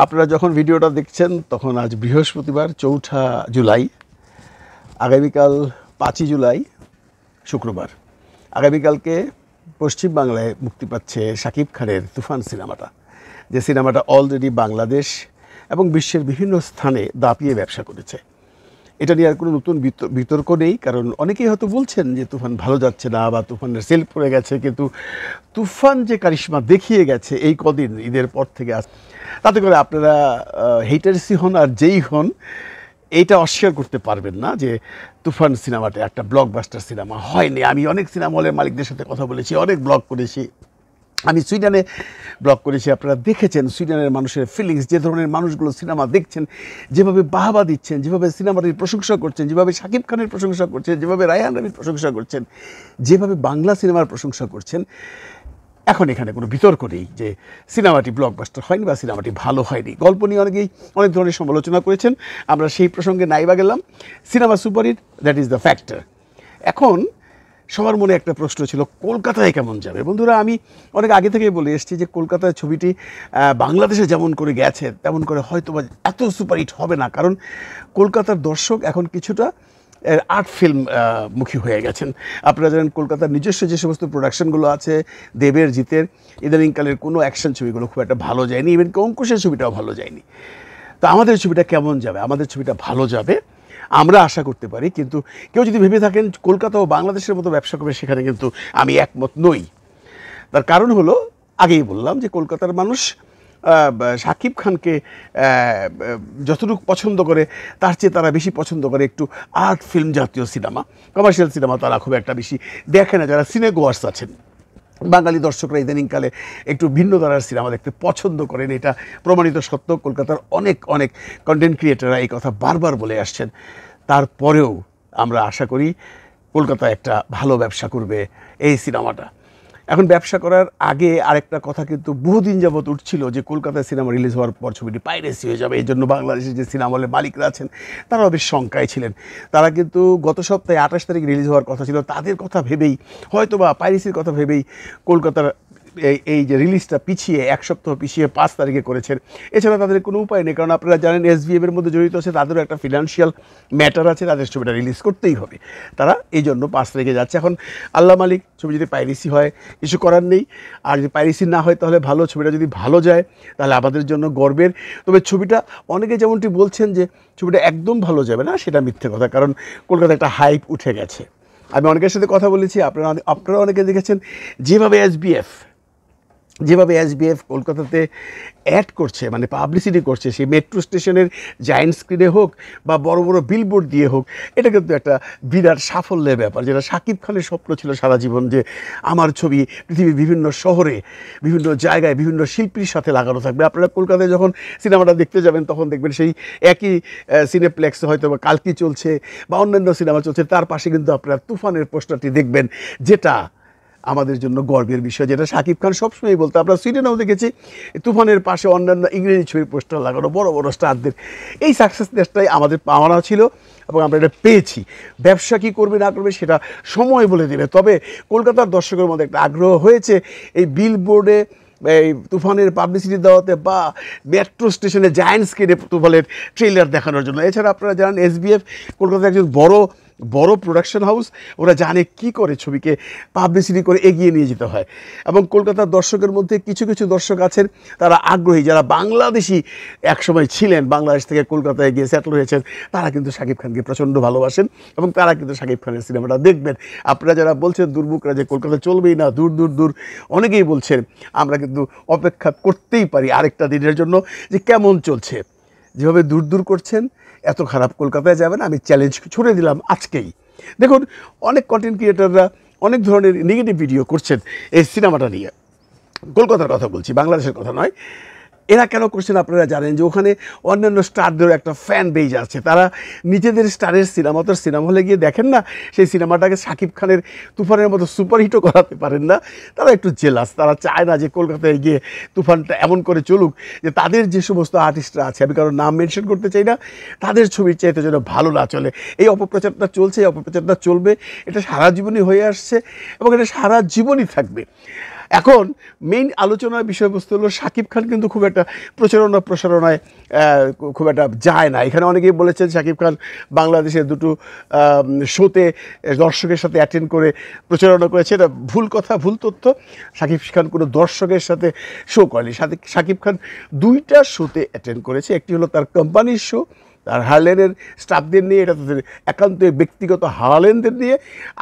আপনারা যখন ভিডিওটা দেখছেন তখন আজ বৃহস্পতিবার ৪ঠা জুলাই, আগামীকাল ৫ই জুলাই শুক্রবার। আগামীকালকে পশ্চিমবাংলায় মুক্তি পাচ্ছে শাকিব খানের তুফান সিনেমাটা, যে সিনেমাটা অলরেডি বাংলাদেশ এবং বিশ্বের বিভিন্ন স্থানে দাপিয়ে ব্যবসা করেছে। এটা নিয়ে আর কোনো নতুন বিতর্ক নেই, কারণ অনেকেই হয়তো বলছেন যে তুফান ভালো যাচ্ছে না বা তুফানের সেল পড়ে গেছে, কিন্তু তুফান যে কারিশমা দেখিয়ে গেছে এই কদিন ঈদের পর থেকে তাতে করে আপনারা হেটার্সই হন আর যেই হন এইটা অস্বীকার করতে পারবেন না যে তুফান সিনেমাটা একটা ব্লকবাস্টার সিনেমা হয়নি। আমি অনেক সিনেমা হলের মালিকদের সাথে কথা বলেছি, অনেক ব্লগ করেছি, আমি সুইডেনে ব্লগ করেছি। আপনারা দেখেছেন সুইডেনের মানুষের ফিলিংস, যে ধরনের মানুষগুলো সিনেমা দেখছেন, যেভাবে বাহবা দিচ্ছেন, যেভাবে সিনেমাটির প্রশংসা করছেন, যেভাবে শাকিব খানের প্রশংসা করছেন, যেভাবে রায়হান রাফির প্রশংসা করছেন, যেভাবে বাংলা সিনেমার প্রশংসা করছেন। এখন এখানে কোনো বিতর্ক নেই যে সিনেমাটি ব্লকবাস্টার হয়নি বা সিনেমাটি ভালো হয়নি। গল্প নিয়ে অনেকেই অনেক ধরনের সমালোচনা করেছেন, আমরা সেই প্রসঙ্গে নাইবা গেলাম। Cinema superhit, that is the factor. এখন সবার মনে একটা প্রশ্ন ছিল, কলকাতায় কেমন যাবে? বন্ধুরা, আমি অনেক আগে থেকেই বলে এসেছি যে কলকাতায় ছবিটি বাংলাদেশে যেমন করে গেছে তেমন করে হয়তো বা এত সুপারহিট হবে না, কারণ কলকাতার দর্শক এখন কিছুটা আর্ট ফিল্ম মুখী হয়ে গেছেন। আপনারা জানেন কলকাতার নিজস্ব যে সমস্ত প্রোডাকশনগুলো আছে, দেবের, জিতের, ইদানিংকালের কোনো অ্যাকশন ছবিগুলো খুব একটা ভালো যায়নি, ইভেন অঙ্কুশের ছবিটাও ভালো যায়নি। তো আমাদের ছবিটা কেমন যাবে? আমাদের ছবিটা ভালো যাবে আমরা আশা করতে পারি, কিন্তু কেউ যদি ভেবে থাকেন কলকাতা ও বাংলাদেশের মতো ব্যবসা করবে, সেখানে কিন্তু আমি একমত নই। তার কারণ হলো, আগেই বললাম যে কলকাতার মানুষ শাকিব খানকে যতটুকু পছন্দ করে তার চেয়ে তারা বেশি পছন্দ করে একটু আর্ট ফিল্ম জাতীয় সিনেমা। কমার্শিয়াল সিনেমা তারা খুব একটা বেশি দেখে না, যারা সিনেগোয়ার্স আছেন। বাঙালি দর্শকরা ইদানিংকালে একটু ভিন্ন ধারার সিনেমা দেখতে পছন্দ করেন, এটা প্রমাণিত সত্য। কলকাতার অনেক অনেক কন্টেন্ট ক্রিয়েটাররা এই কথা বারবার বলে আসছেন। তারপরেও আমরা আশা করি কলকাতায় একটা ভালো ব্যবসা করবে এই সিনেমাটা। এখন ব্যবসা করার আগে আরেকটা কথা কিন্তু বহুদিন যাবৎ উঠছিল যে কলকাতায় সিনেমা রিলিজ হওয়ার পর ছবিটি পাইরেসি হয়ে যাবে। এই জন্য বাংলাদেশের যে সিনেমা হলের মালিকরা আছেন তারাও বেশ শঙ্কায় ছিলেন। তারা কিন্তু গত সপ্তাহে 28 তারিখ রিলিজ হওয়ার কথা ছিল, তাদের কথা ভেবেই হয়তো বা পাইরেসির কথা ভেবেই কলকাতার এই যে রিলিজটা পিছিয়ে 1 সপ্তাহ পিছিয়ে 5 তারিখে করেছেন। এছাড়া তাদের কোনো উপায় নেই, কারণ আপনারা জানেন SVM এর মধ্যে জড়িত আছে, তাদেরও একটা ফিনান্সিয়াল ম্যাটার আছে, তাদের ছবিটা রিলিজ করতেই হবে। তারা এই জন্য 5 তারিখে যাচ্ছে। এখন আল্লাহ মালিক, ছবি যদি পাইরেসি হয় কিছু করার নেই, আর যদি পাইরেসি না হয় তাহলে ভালো। ছবিটা যদি ভালো যায় তাহলে আমাদের জন্য গর্বের। তবে ছবিটা অনেকে যেমনটি বলছেন যে ছবিটা একদম ভালো যাবে না, সেটা মিথ্যে কথা, কারণ কলকাতায় একটা হাইপ উঠে গেছে। আমি অনেকের সাথে কথা বলেছি, আপনারা অনেকে দেখেছেন যেভাবে এসবিএফ কলকাতাতে অ্যাড করছে, মানে পাবলিসিটি করছে, সেই মেট্রো স্টেশনের জায়েন্ট স্ক্রিনে হোক বা বড় বড় বিলবোর্ড দিয়ে হোক, এটা কিন্তু একটা বিরাট সাফল্যের ব্যাপার, যেটা শাকিব খানের স্বপ্ন ছিল সারা জীবন, যে আমার ছবি পৃথিবীর বিভিন্ন শহরে, বিভিন্ন জায়গায়, বিভিন্ন শিল্পীর সাথে লাগানো থাকবে। আপনারা কলকাতায় যখন সিনেমাটা দেখতে যাবেন তখন দেখবেন সেই একই সিনেপ্লেক্সে হয়তো বা কালকি চলছে বা অন্যান্য সিনেমা চলছে, তার পাশে কিন্তু আপনারা তুফানের পোস্টারটি দেখবেন, যেটা আমাদের জন্য গর্বের বিষয়, যেটা শাকিব খান সবসময় বলতো। আমরা সুইডেনেও দেখেছি তুফানের পাশে অন্যান্য ইংরেজি ছবির পোস্টার লাগানো বড় বড় স্টারদের। এই সাকসেসনেসটাই আমাদের পাওনা ছিল এবং আমরা এটা পেয়েছি। ব্যবসা কী করবে না করবে সেটা সময় বলে দেবে। তবে কলকাতার দর্শকের মধ্যে একটা আগ্রহ হয়েছে এই বিলবোর্ডে এই তুফানের পাবলিসিটি দেওয়াতে বা মেট্রো স্টেশনে জায়েন্ট স্ক্রিনে তুফানের ট্রেলার দেখানোর জন্য। এছাড়া আপনারা জানেন SBF কলকাতার একজন বড় প্রোডাকশন হাউস, ওরা জানে কি করে ছবিকে পাবলিসিটি করে এগিয়ে নিয়ে যেতে হয়। এবং কলকাতার দর্শকের মধ্যে কিছু কিছু দর্শক আছেন তারা আগ্রহী, যারা বাংলাদেশি একসময় ছিলেন, বাংলাদেশ থেকে কলকাতায় গিয়ে সেটেল হয়েছেন, তারা কিন্তু শাকিব খানকে প্রচণ্ড ভালোবাসেন এবং তারা কিন্তু শাকিব খানের সিনেমাটা দেখবেন। আপনারা যারা বলছেন দুর্মুখরা যে কলকাতা চলবেই না, দূর অনেকেই বলছেন, আমরা কিন্তু অপেক্ষা করতেই পারি আরেকটা দিনের জন্য যে কেমন চলছে। যেভাবে দূর করছেন এত খারাপ কলকাতায় যাবে না, আমি চ্যালেঞ্জ ছুড়ে দিলাম আজকেই। দেখুন, অনেক কন্টেন্ট ক্রিয়েটাররা অনেক ধরনের নেগেটিভ ভিডিও করছেন এই সিনেমাটা নিয়ে। কলকাতার কথা বলছি, বাংলাদেশের কথা নয়। এরা কেন করছেন আপনারা জানেন, যে ওখানে অন্যান্য স্টারদেরও একটা ফ্যান বেজ আছে, তারা নিজেদের স্টারের সিনেমা তো সিনেমা হলে গিয়ে দেখেন না, সেই সিনেমাটাকে শাকিব খানের তুফানের মতো সুপারহিটও করাতে পারেন না। তারা একটু জেলাস, তারা চায় না যে কলকাতায় গিয়ে তুফানটা এমন করে চলুক যে তাদের যে সমস্ত আর্টিস্টরা আছে, আমি কারোর নাম মেনশন করতে চাই না, তাদের ছবির চাইতে যেন ভালো না চলে। এই অপপ্রচারটা চলছে, এই অপপ্রচারটা চলবে, এটা সারা জীবনই হয়ে আসছে এবং এটা সারা জীবনই থাকবে। এখন মেইন আলোচনার বিষয়বস্তু হলো শাকিব খান কিন্তু খুব একটা প্রসারণায় খুব একটা যায় না। এখানে অনেকেই বলেছেন শাকিব খান বাংলাদেশের দুটো শোতে দর্শকের সাথে অ্যাটেন্ড করে প্রচারণা করেছে। এটা ভুল কথা, ভুল তথ্য। শাকিব খান কোনো দর্শকের সাথে শো করেনি। শাকিব খান 2টা শোতে অ্যাটেন্ড করেছে। একটি হলো তার কোম্পানির শো, তার হারলেনের স্টাফদের নিয়ে, এটা তাদের একান্ত ব্যক্তিগত হারলেনদের নিয়ে।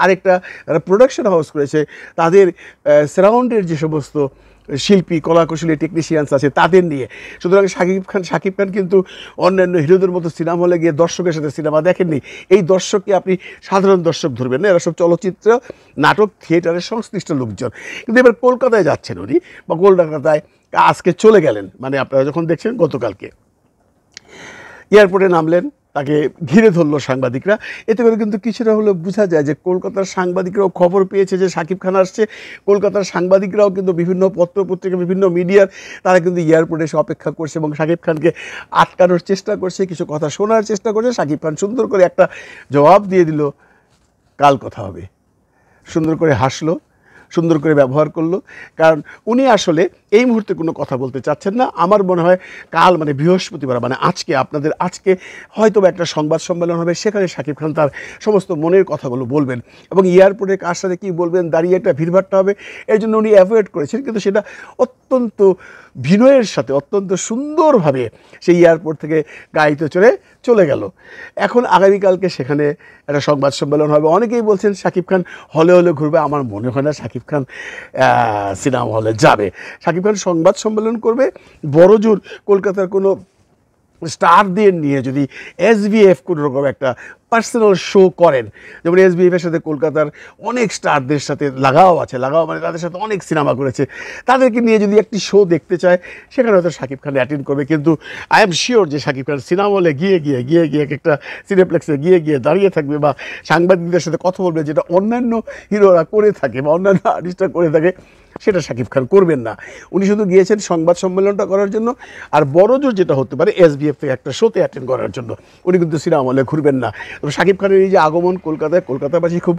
আরেকটা তারা প্রোডাকশন হাউস করেছে, তাদের সারাউন্ডের যে সমস্ত শিল্পী, কলাকুশলী, টেকনিশিয়ানস আছে তাদের নিয়ে। সুতরাং শাকিব খান কিন্তু অন্যান্য হিরোদের মতো সিনেমা হলে গিয়ে দর্শকের সাথে সিনেমা দেখেননি। এই দর্শককে আপনি সাধারণ দর্শক ধরবেন না, এরা সব চলচ্চিত্র, নাটক, থিয়েটারের সংশ্লিষ্ট লোকজন। কিন্তু এবার কলকাতায় যাচ্ছেন উনি, বা কলকাতায় আজকে চলে গেলেন, মানে আপনারা যখন দেখছেন গতকালকে এয়ারপোর্টে নামলেন, তাকে ঘিরে ধরলো সাংবাদিকরা। এতে করে কিন্তু কিছুটা হলেও বোঝা যায় যে কলকাতার সাংবাদিকরাও খবর পেয়েছে যে শাকিব খান আসছে। কলকাতার সাংবাদিকরাও কিন্তু বিভিন্ন পত্রপত্রিকা, বিভিন্ন মিডিয়ার তারা কিন্তু এয়ারপোর্টে এসে অপেক্ষা করছে এবং শাকিব খানকে আটকানোর চেষ্টা করছে, কিছু কথা শোনার চেষ্টা করছে। শাকিব খান সুন্দর করে একটা জবাব দিয়ে দিল, কাল কথা হবে। সুন্দর করে হাসলো, সুন্দর করে ব্যবহার করলো, কারণ উনি আসলে এই মুহূর্তে কোনো কথা বলতে চাচ্ছেন না। আমার মনে হয় কাল মানে বৃহস্পতিবার, মানে আজকে হয়তো একটা সংবাদ সম্মেলন হবে, সেখানে শাকিব খান তার সমস্ত মনের কথাগুলো বলবেন এবং এয়ারপোর্টে কার সাথে কী বলবেন, দাঁড়িয়ে একটা ভিড়ভাট্টা হবে, এর জন্য উনি অ্যাভয়েড করেছেন। কিন্তু সেটা অত্যন্ত বিনয়ের সাথে, অত্যন্ত সুন্দরভাবে সেই এয়ারপোর্ট থেকে গাড়িতে চলে গেল। এখন আগামীকালকে সেখানে একটা সংবাদ সম্মেলন হবে। অনেকেই বলছেন শাকিব খান হলে ঘুরবে। আমার মনে হয় না শাকিব খান সিনেমা হলে যাবে। শাকিব খান সংবাদ সম্মেলন করবে, বড়জোর কলকাতার কোনো স্টারদের নিয়ে যদি এসবিএফ কোনো রকম একটা পার্সোনাল শো করেন, যেমন এসবিএফের সাথে কলকাতার অনেক স্টারদের সাথে লাগাও মানে তাদের সাথে অনেক সিনেমা করেছে, তাদেরকে নিয়ে যদি একটি শো দেখতে চায়, সেখানে হয়তো শাকিব খান অ্যাটেন্ড করবে। কিন্তু আই এম শিওর যে শাকিব খান সিনেমা হলে গিয়ে একটা সিনেপ্লেক্সে গিয়ে দাঁড়িয়ে থাকবে বা সাংবাদিকদের সাথে কথা বলবে, যেটা অন্যান্য হিরোরা করে থাকে বা অন্যান্য আর্টিস্টরা করে থাকে, সেটা শাকিব খান করবেন না। উনি শুধু গিয়েছেন সংবাদ সম্মেলনটা করার জন্য, আর বড়জোর যেটা হতে পারে এসবিএফ থেকে একটা শোতে অ্যাটেন্ড করার জন্য। উনি কিন্তু সিনেমা হলে ঘুরবেন না। তবে শাকিব খানের এই যে আগমন কলকাতাবাসী খুব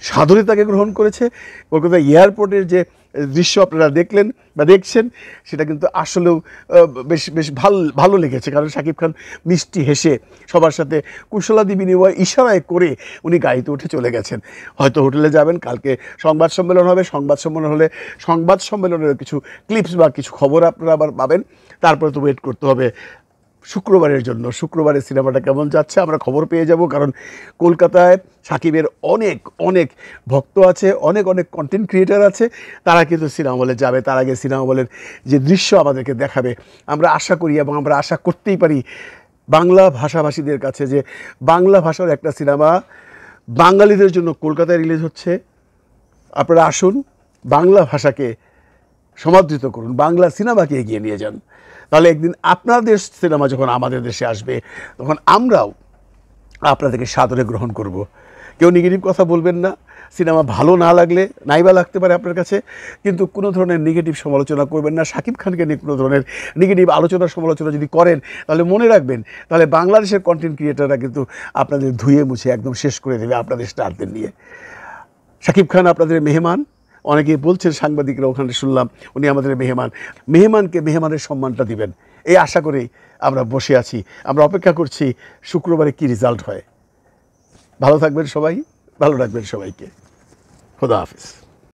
সাদরে তাকে গ্রহণ করেছে। কলকাতা এয়ারপোর্টের যে দৃশ্য আপনারা দেখলেন বা দেখছেন, সেটা কিন্তু আসলেও বেশ ভালো লেগেছে। কারণ শাকিব খান মিষ্টি হেসে সবার সাথে কুশলাদি বিনিময় ইশারায় করে উনি গাড়িতে উঠে চলে গেছেন। হয়তো হোটেলে যাবেন, কালকে সংবাদ সম্মেলন হবে। সংবাদ সম্মেলনের কিছু ক্লিপস বা কিছু খবর আপনারা আবার পাবেন। তারপরে তো ওয়েট করতে হবে শুক্রবারের জন্য। শুক্রবারের সিনেমাটা কেমন যাচ্ছে আমরা খবর পেয়ে যাব। কারণ কলকাতায় শাকিবের অনেক ভক্ত আছে, অনেক কন্টেন্ট ক্রিয়েটার আছে, তারা কিন্তু সিনেমা হলে যাবে। তার আগে সিনেমা হলের যে দৃশ্য আমাদেরকে দেখাবে, আমরা আশা করি এবং আমরা আশা করতেই পারি বাংলা ভাষাভাষীদের কাছে যে বাংলা ভাষার একটা সিনেমা বাঙালিদের জন্য কলকাতায় রিলিজ হচ্ছে। আপনারা আসুন, বাংলা ভাষাকে সমাদৃত করুন, বাংলা সিনেমাকে এগিয়ে নিয়ে যান। তাহলে একদিন আপনাদের সিনেমা যখন আমাদের দেশে আসবে, তখন আমরাও আপনাদেরকে সাদরে গ্রহণ করব। কেউ নেগেটিভ কথা বলবেন না। সিনেমা ভালো না লাগলে, নাইবা লাগতে পারে আপনার কাছে, কিন্তু কোনো ধরনের নেগেটিভ সমালোচনা করবেন না। শাকিব খানকে নিয়ে কোনো ধরনের নেগেটিভ সমালোচনা যদি করেন, তাহলে মনে রাখবেন, তাহলে বাংলাদেশের কন্টেন্ট ক্রিয়েটাররা কিন্তু আপনাদের ধুয়ে মুছে একদম শেষ করে দেবে আপনাদের স্টারদের নিয়ে। শাকিব খান আপনাদের মেহমান। অনেকেই বলছেন, সাংবাদিকরা ওখানে শুনলাম উনি আমাদের মেহমানকে মেহমানের সম্মানটা দিবেন, এই আশা করেই আমরা বসে আছি। আমরা অপেক্ষা করছি শুক্রবারে কি রেজাল্ট হয়। ভালো থাকবেন সবাই, ভালো রাখবেন সবাইকে। খোদা হাফেজ।